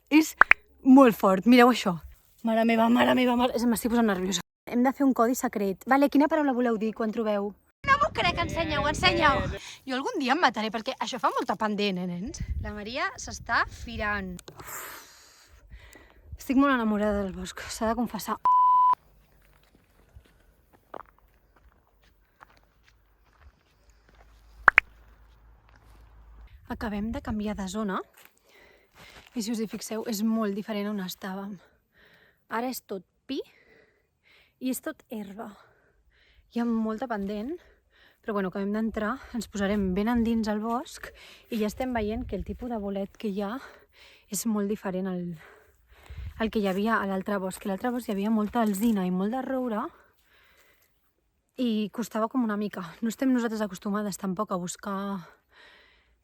És molt fort, mireu això. Mare meva, m'estic posant nerviosa. Hem de fer un codi secret. Vale, quina paraula voleu dir quan trobeu? No m'ho crec, ensenyeu. Jo algun dia em mataré, perquè això fa molta pendent, nens? La Maria s'està firant. Estic molt enamorada del bosc, s'ha de confessar. Acabem de canviar de zona i si us hi fixeu és molt diferent on estàvem. Ara és tot pi i és tot herba. Hi ha molta pendent, però bueno, acabem d'entrar, ens posarem ben endins al bosc i ja estem veient que el tipus de bolet que hi ha és molt diferent al que hi havia a l'altre bosc. A l'altre bosc hi havia molta alzina i molt de roure i costava com una mica. No estem nosaltres acostumades tampoc a buscar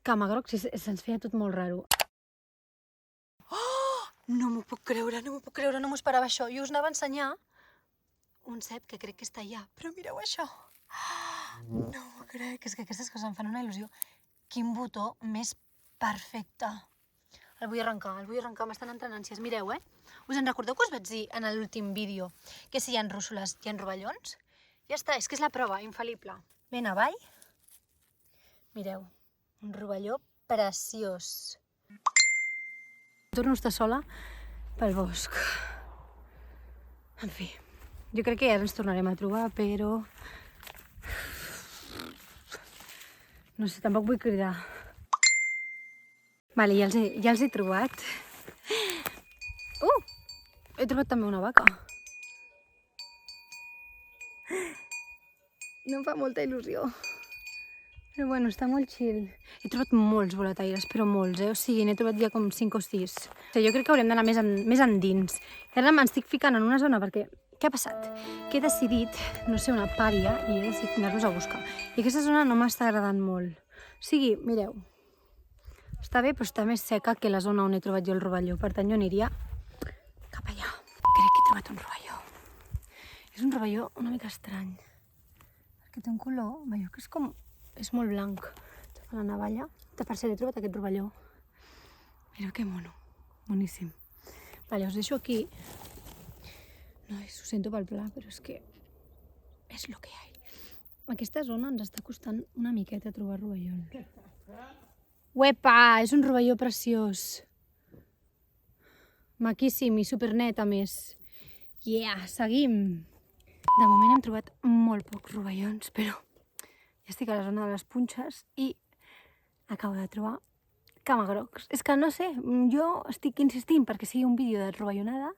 camagrocs i se'ns feia tot molt raro. Oh! No m'ho puc creure, no m'ho esperava això. Jo us anava a ensenyar un cep que crec que està allà, però mireu això. No m'ho crec, és que aquestes coses em fan una il·lusió. Quin botó més perfecte. El vull arrencar, m'estan entrant ànsies. Mireu, Us en recordeu que us vaig dir en l'últim vídeo que si hi ha rússoles hi ha rovellons? Ja està, és que és la prova, infal·lible. Ben avall. Mireu, un rovelló preciós. Torno a estar sola pel bosc. En fi, jo crec que ja ens tornarem a trobar, però... No sé, tampoc vull cridar. Vale, ja els he trobat. He trobat també una vaca. No em fa molta il·lusió. Però bueno, està molt chill. He trobat molts boletaires, però molts, O sigui, n'he trobat ja com 5 o 6. Jo crec que haurem d'anar més endins. I ara m'estic ficant en una zona perquè... Què ha passat? Que he decidit no ser una pària i he decidit anar-los a buscar. I aquesta zona no m'està agradant molt. O sigui, mireu, està bé, però està més seca que la zona on he trobat jo el rovelló. Per tant, jo aniria cap allà. Crec que he trobat un rovelló. És un rovelló una mica estrany. Perquè té un color, veieu que és com... És molt blanc. La navalla. Per cert, he trobat aquest rovelló. Mireu que mono. Boníssim. Vale, us deixo aquí. Nois, ho sento pel pla, però és que és el que hi ha. Aquesta zona ens està costant una miqueta trobar rovellons. Uepa! És un rovelló preciós. Maquíssim i supernet, a més. Yeah, seguim! De moment hem trobat molt pocs rovellons, però ja estic a la zona de les punxes i acabo de trobar camagrocs. És que no sé, jo estic insistint perquè sigui un vídeo de rovellonada,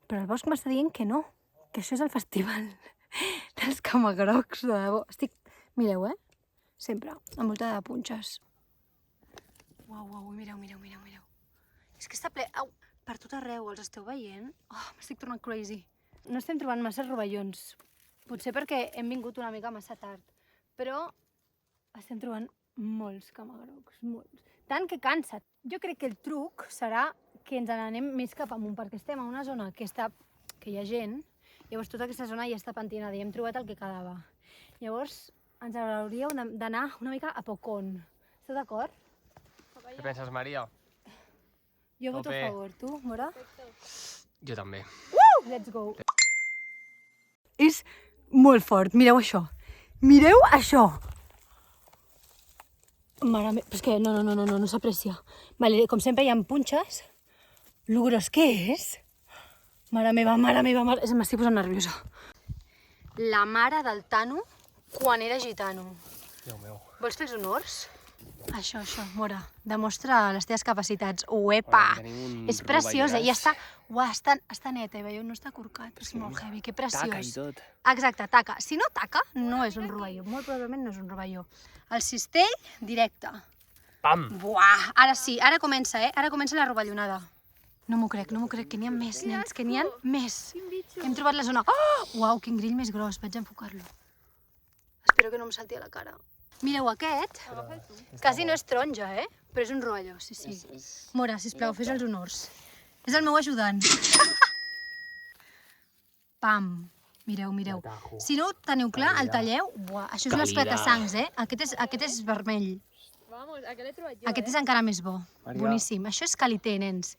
però el bosc m'està dient que no, que això és el festival dels camagrocs, de debò. Mireu, sempre envoltada de punxes. Uau, mireu. És que està ple... Au, per tot arreu, els esteu veient? Oh, m'estic tornant crazy. No estem trobant massa rovellons. Potser perquè hem vingut una mica massa tard. Però estem trobant molts camagrocs, molts. Tant que cansa. Jo crec que el truc serà que ens n'anem més cap amunt, perquè estem en una zona que hi ha gent, llavors tota aquesta zona ja està pentinada i hem trobat el que quedava. Llavors ens hauríeu d'anar una mica a Pocón. Esteu d'acord? ¿Qué piensas, María? Jo voto a favor. Tu, Mora? Jo també. Let's go. És molt fort, mireu això. Mireu això! Mare meva, però és que no s'aprecia. Vale, com sempre hi ha punxes. Lo gros que és? Mare meva, m'estic posant nerviosa. La mare del Tano quan era gitano. Déu meu. Vols fer els honors? Això, Mora, demostra les teves capacitats. Uepa! És preciosa i està net, veieu? No està corcat, és molt heavy, que preciós. Taca i tot. Exacte, taca. Si no taca, no és un rovelló. Molt probablement no és un rovelló. El cistell, directe. Pam! Buah! Ara sí, ara comença, Ara comença la rovellonada. No m'ho crec, que n'hi ha més, nens, que n'hi ha més. Hem trobat la zona... Oh! Uau, quin grill més gros, vaig a enfocar-lo. Espero que no em salti a la cara. Mireu, aquest, quasi no és taronja, però és un rovelló, sí. Mora, sisplau, fes els honors. És el meu ajudant. Pam. Mireu. Si no ho teniu clar, el talleu. Buah, això és l'esclata-sangs, Aquest és vermell. Vamos, aquest l'he trobat jo, Aquest és encara més bo. Maria. Boníssim. Això és calité, nens.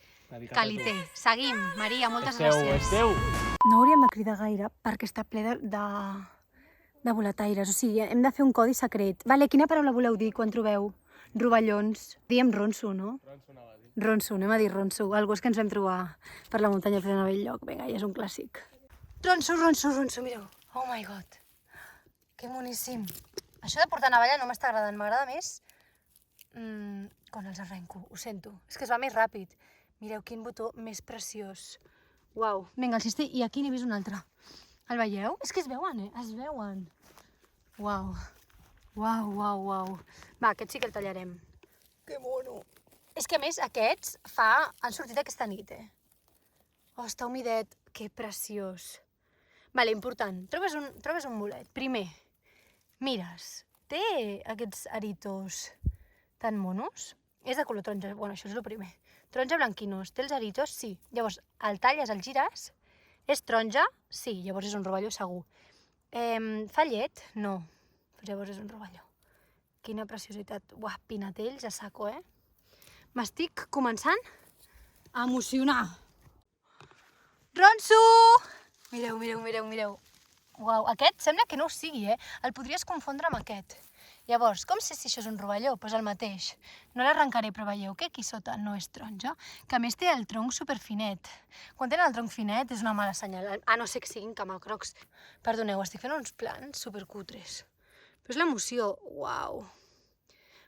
Calité. Seguim. Maria, moltes gràcies. És teu. No hauríem de cridar gaire perquè està ple de boletaires. O sigui, hem de fer un codi secret. Vale, quina paraula voleu dir quan trobeu rovellons? Diem ronso, no? Ronso, anem a dir ronso. El gos que ens vam trobar per la muntanya fent a bell lloc. Vinga, ja és un clàssic. Ronso, ronso, ronso, mireu. Oh my god. Que moníssim. Això de portar navalla no m'està agradant. M'agrada més quan els arrenco. Ho sento. És que es va més ràpid. Mireu quin botó més preciós. Uau. Vinga, el cistell. I aquí n'he vist un altre. El veieu? És que es veuen, Es veuen. Uau. Uau, uau, uau. Va, aquest sí que el tallarem. Que mono. És que a més aquests han sortit aquesta nit, Oh, està humidet. Que preciós. Vale, important. Trobes un bolet. Primer, mires. Té aquests aritos tan monos? És de color taronja. Bueno, això és el primer. Taronja blanquinós. Té els aritos? Sí. Llavors, el talles, el gires. És taronja? Sí. Llavors és un rovelló segur. Fa llet? No. Llavors és un rovelló. Quina preciositat. Uah, pinatells a saco, M'estic començant a emocionar. Ronso! Mireu, mireu, mireu, mireu. Uau, aquest sembla que no ho sigui, El podries confondre amb aquest. Llavors, com sé si això és un rovelló? Doncs el mateix. No l'arrencaré, però veieu que aquí sota no és taronja, que a més té el tronc superfinet. Quan tenen el tronc finet és una mala senyal, a no ser que siguin camacrocs. Perdoneu, estic fent uns plans supercutres. Però és l'emoció. Uau.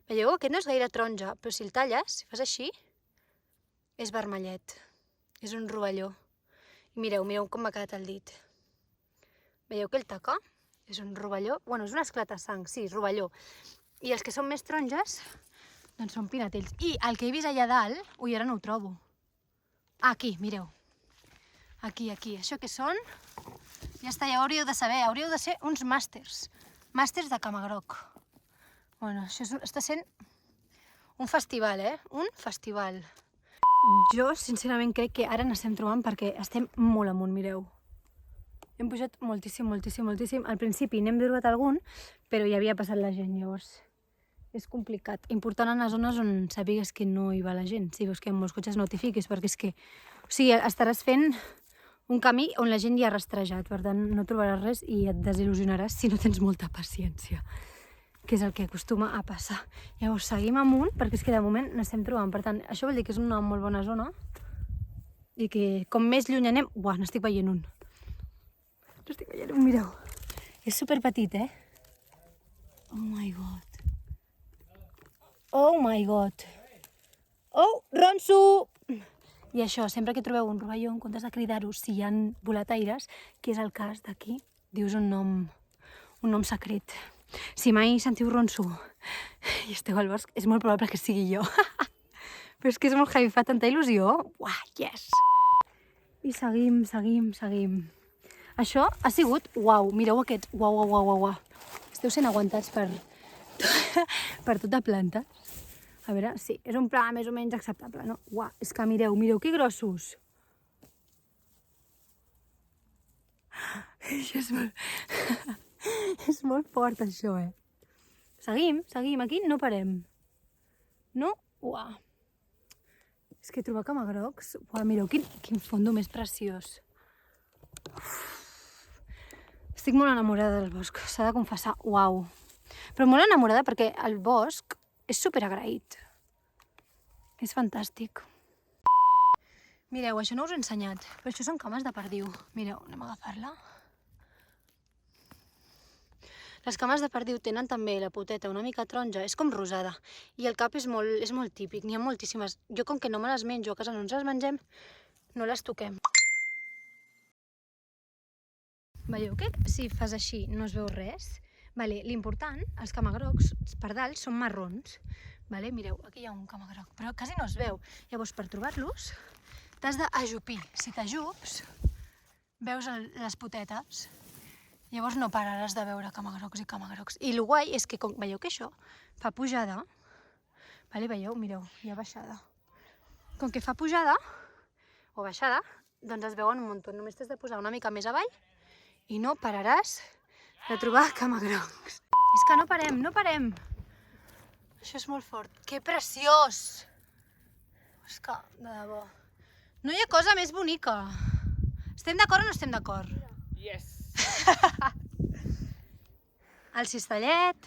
Veieu, aquest no és gaire taronja, però si el talles, si fas així, és vermellet. És un rovelló. I mireu, mireu com m'ha quedat el dit. Veieu que el taca? És un rovelló. Bueno, és un esclata-sang, sí, rovelló. I els que són més taronges, doncs són pinatells. I el que he vist allà dalt, ui, ara no ho trobo. Aquí, mireu. Aquí, aquí. Això què són? Ja està, ja ho hauríeu de saber. Hauríeu de ser uns màsters. Màsters de camagroc. Bueno, això està sent un festival, Un festival. Jo, sincerament, crec que ara n'estem trobant perquè estem molt amunt, mireu. Hem pujat moltíssim, moltíssim, moltíssim. Al principi n'hem trobat algun, però ja havia passat la gent, llavors és complicat. Important en les zones on sàpigues que no hi va la gent. Si veus que hi ha molts cotxes, notifiquis, perquè és que... O sigui, estaràs fent un camí on la gent ja ha rastrejat, per tant, no trobaràs res i et desil·lusionaràs si no tens molta paciència, que és el que acostuma a passar. Llavors, seguim amunt, perquè és que de moment n'estem trobant. Per tant, això vol dir que és una molt bona zona i que com més lluny anem... Uah, n'estic veient un. N'estic veient un, mireu. És superpetit, Oh my god. Oh my god. Oh, ronso! I això, sempre que trobeu un rovelló, en comptes de cridar-ho si hi ha boletaires, que és el cas d'aquí, dius un nom secret. Si mai sentiu ronso i esteu al bosc, és molt probable que sigui jo. Però és que és molt heavy, fa tanta il·lusió. Uah, yes! I seguim, seguim, seguim. Això ha sigut, uau, mireu aquest, uau, uau, uau, uau. Esteu sent aguantats per tota planta. A veure, sí, és un pla més o menys acceptable, no? Uau, és que mireu, mireu que grossos. Això és molt... És molt fort, això, Seguim, seguim, aquí no parem. No? Uau. És que trobar camagrocs... Uau, mireu, quin fondo més preciós. Estic molt enamorada del bosc, s'ha de confessar. Uau. Però molt enamorada perquè el bosc és superagraït. És fantàstic. Mireu, això no us he ensenyat, però això són cames de perdiu. Mireu, anem a agafar-la. Les cames de perdiu tenen també la poteta una mica taronja, és com rosada, i el cap és molt típic, n'hi ha moltíssimes. Jo, com que no me les menjo, a casa no ens les mengem, no les toquem. Veieu que si fas així no es veu res? L'important, els camagrocs per dalt són marrons. Mireu, aquí hi ha un camagroc, però quasi no es veu. Llavors, per trobar-los, t'has d'ajupir. Si t'ajups, veus les potetes. Llavors no pararàs de veure camagrocs i camagrocs. I el guai és que, veieu que això fa pujada, veieu, mireu, hi ha baixada. Com que fa pujada o baixada, doncs es veuen un munt. Només t'has de posar una mica més avall i no pararàs de trobar camagrocs. És que no parem, no parem. Això és molt fort. Que preciós! És que, de debò, no hi ha cosa més bonica. Estem d'acord o no estem d'acord? Yes! El cistellet.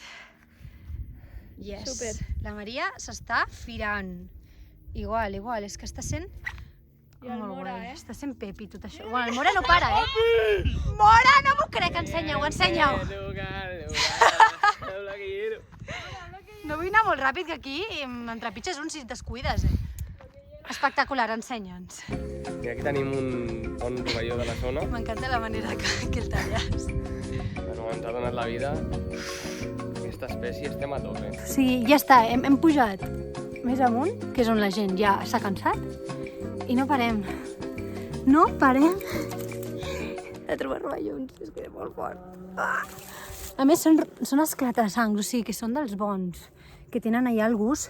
Yes. Súper. La Maria s'està firant. Igual, és que està sent I el molt Mora, guai. eh? Està sent Pepi tot això. Bueno, el Mora no para, Mora, no m'ho crec, ensenya-ho. No vull anar molt ràpid, que aquí em trepitges un si et descuides, Espectacular, ensenya'ns. I aquí tenim un bon rovelló de la zona. M'encanta la manera que el talles. Bueno, ens ha donat la vida. Aquesta espècie estem a tope. O sigui, ja està, hem pujat més amunt, que és on la gent ja s'ha cansat, i no parem. No parem de trobar rovellons, és que és molt fort. Ah! A més, són esclata-sangs, o sigui, que són dels bons, que tenen allà el gust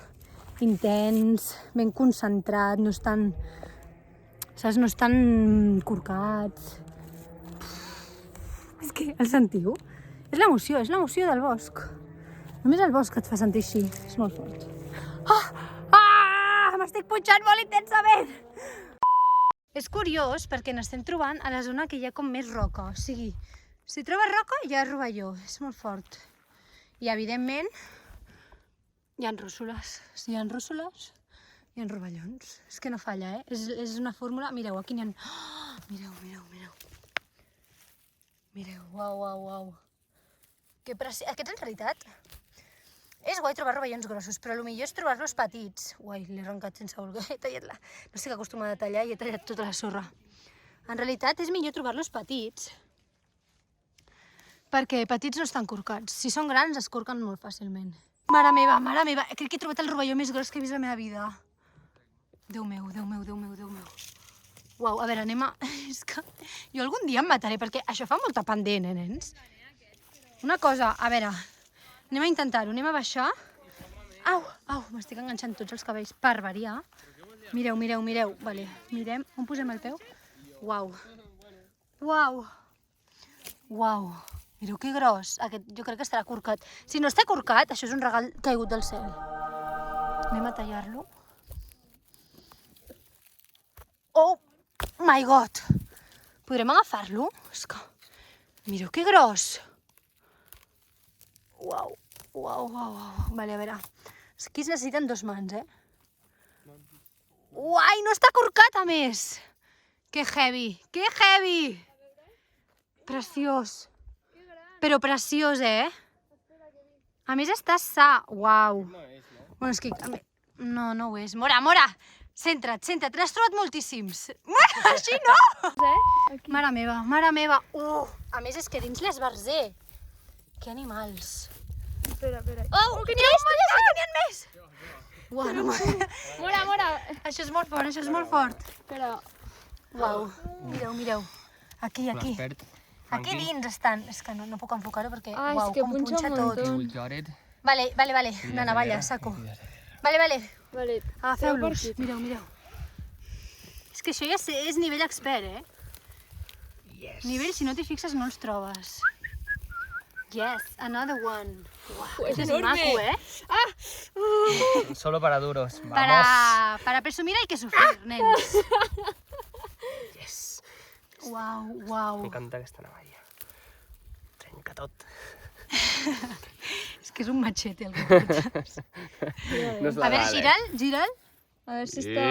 intens, ben concentrat, no estan, saps, no estan corcats. És que el sentiu? És l'emoció del bosc. Només el bosc et fa sentir així, és molt fort. M'estic punxant molt intensament! És curiós perquè n'estem trobant a la zona que hi ha com més roca, o sigui, si trobes roca hi ha rovelló, és molt fort. I evidentment hi ha rússoles, si hi ha rússoles hi ha rovellons, és que no falla, és una fórmula, mireu, aquí n'hi ha... Oh, mireu. Mireu, uau. Que aquests en realitat és guai trobar rovellons grossos, però el millor és trobar-los petits. Uai, l'he arrencat sense voler, he tallat la... No estic acostumada a tallar i he tallat tota la sorra. En realitat és millor trobar-los petits, perquè petits no estan corcats. Si són grans es corquen molt fàcilment. Mare meva, crec que he trobat el rovelló més gros que he vist a la meva vida. Déu meu. Uau, a veure, anem a... És que jo algun dia em mataré, perquè això fa molta pendent, nens? Una cosa, a veure, anem a intentar-ho, anem a baixar. Au, m'estic enganxant tots els cabells per variar. Mireu. Vale, mirem, on posem el peu? Uau. Mireu que gros. Aquest jo crec que estarà corcat. Si no està corcat, això és un regal caigut del cel. Anem a tallar-lo. Oh my god! Podrem agafar-lo? És que... Mireu que gros! Uau. Vale, a veure. Aquí es necessiten 2 mans, Uai, no està corcat, a més! Que heavy! Preciós. Però preciós, A més està sa. Uau. Bueno, és que... No ho és. Mora! Centra't, n'has trobat moltíssims. Mora, així no! Aquí. Mare meva. A més és que dins l'esbarzer. Que animals. Espera. Oh, que n'hi ha més! Uau, no. Mora. Això és molt fort, Espera. Uau, mireu. Aquí. L'expert. Aquí dins estan. És que no puc enfocar-ho perquè, Ah, és uau, que com punxa punxa un tot. montón. We got it. Vale, una navalla, saco. Vale. Vale. Agafeu-los, Treu mireu. És que això ja és nivell expert, Yes. Nivell, si no t'hi fixes, no els trobes. Yes, another one. Uau, És és enorme. maco, Solo para duros. Vamos. Para presumir hay que sufrir, nens. Yes. Uau. M'encanta aquesta navalla. Trenca tot. És que és un machete el que portes. No és A veure, legal, gira'l. A ver si está...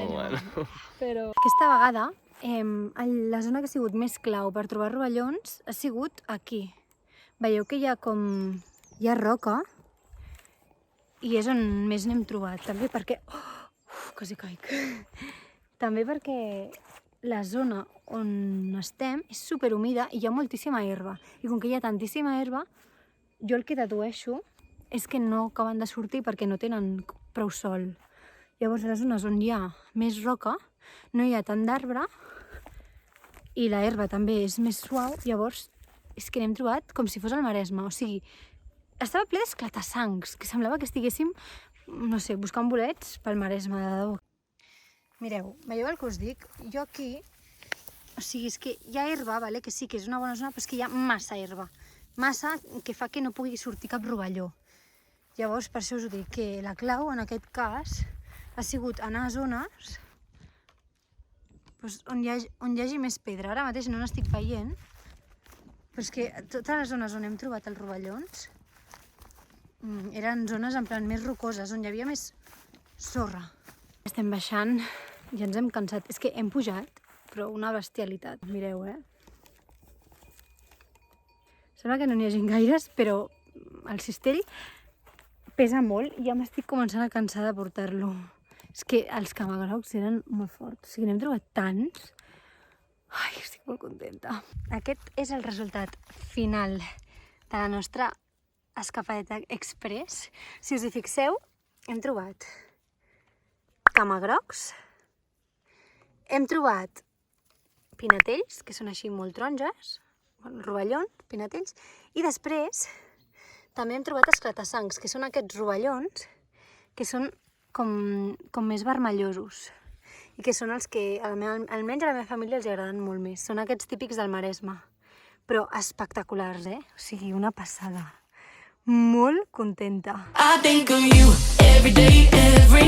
Bueno. Pero... Aquesta vegada, la zona que ha sigut més clau per trobar rovellons ha sigut aquí. Veieu que hi ha roca i és on més n'hem trobat. També perquè... quasi caic. També perquè la zona on estem és superhumida i hi ha moltíssima herba. I com que hi ha tantíssima herba, jo el que dedueixo és que no acaben de sortir perquè no tenen prou sol. Llavors, a les zones on hi ha més roca, no hi ha tant d'arbre i la herba també és més suau, llavors és que n'hem trobat com si fos el Maresme. O sigui, estava ple d'esclata-sangs, que semblava que estiguéssim, no sé, buscant bolets pel Maresme, de debò. Mireu, veieu el que us dic? Jo aquí, o sigui, és que hi ha herba, vale? Que sí que és una bona zona, però és que hi ha massa herba. Massa que fa que no pugui sortir cap rovelló. Llavors, per això us ho dic, que la clau, en aquest cas, ha sigut anar a zones doncs, on hi hagi més pedra. Ara mateix no n'estic veient, però és que totes les zones on hem trobat els rovellons eren zones en plan més rocoses, on hi havia més sorra. Estem baixant i ens hem cansat. És que hem pujat, però una bestialitat. Mireu, Sembla que no n'hi hagi gaires, però el cistell pesa molt i ja m'estic començant a cansar de portar-lo. És que els camagrocs eren molt forts. O sigui, n'hem trobat tants. Ai, estic molt contenta. Aquest és el resultat final de la nostra escapadeta express. Si us hi fixeu, hem trobat camagrocs, hem trobat pinetells, que són així molt taronges, rovellons, pinetells, i després també hem trobat esclata-sangs, que són aquests rovellons que són com més vermellosos i que són els que almenys a la meva família els agraden molt més. Són aquests típics del Maresme, però espectaculars, O sigui, una passada. Molt contenta. I think of you every day, every